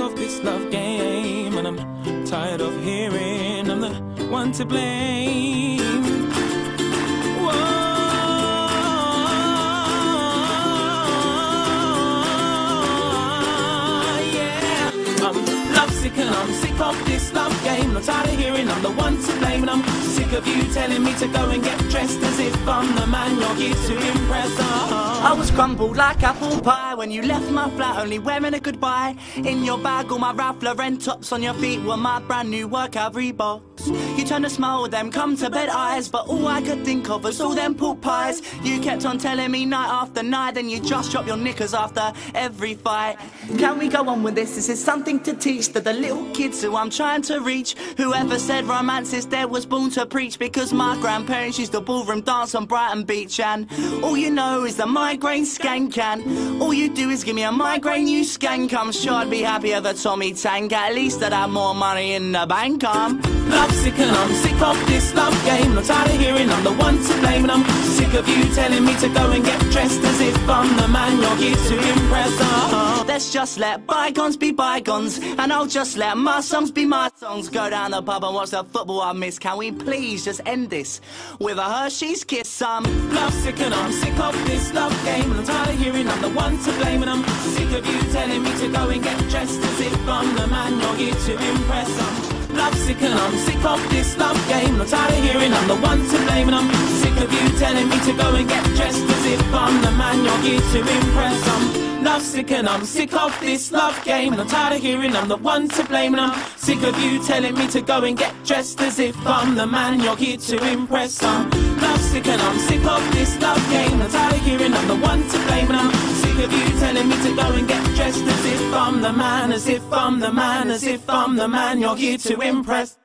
of this love game, and I'm tired of hearing I'm the one to blame. Whoa. And I'm sick of this love game. I'm tired of hearing I'm the one to blame, and I'm sick of you telling me to go and get dressed as if I'm the man you're here to impress. I was crumbled like apple pie when you left my flat, only wearing a goodbye. In your bag, all my Ralph Lauren tops, on your feet were my brand new workout Reeboks. You turned to smile with them come to bed eyes, but all I could think of was all them pork pies. You kept on telling me night after night, then you just drop your knickers after every fight. Can we go on with this? This is something to teach to the little kids who I'm trying to reach. Whoever said romance is dead was born to preach, because my grandparents used to ballroom dance on Brighton Beach, and all you know is the migraine skank, and all you do is give me a migraine, you skank. I'm sure I'd be happier than Tommy Tank, at least I'd have more money in the bank. I'm lovesick and I'm sick of this love game. I'm tired of hearing I'm the one to blame, and I'm sick of you telling me to go and get dressed as if I'm the man you're here to impress. Let's just let bygones be bygones, and I'll just let my songs be my songs. Go down the pub and watch the football I miss. Can we please just end this with a Hershey's kiss? I'm lovesick and I'm sick of this love game, and I'm tired of hearing I'm the one to blame, and I'm sick of you telling me to go and get dressed as if I'm the man you're here to impress. I'm lovesick and I'm sick of this love game. I'm tired of hearing I'm the one to blame, and I'm sick of you telling me to go and get dressed as if I'm the man you're here to impress. I'm lovesick and I'm sick of this love game, and I'm tired of hearing I'm the one to blame, and I'm sick of you telling me to go and get dressed as if I'm the man you're here to impress. I'm lovesick and I'm sick of this love game. I'm tired of hearing I'm the one to blame, and I'm sick of you telling me to go and get dressed as if I'm the man, as if I'm the man, as if I'm the man you're here to impress.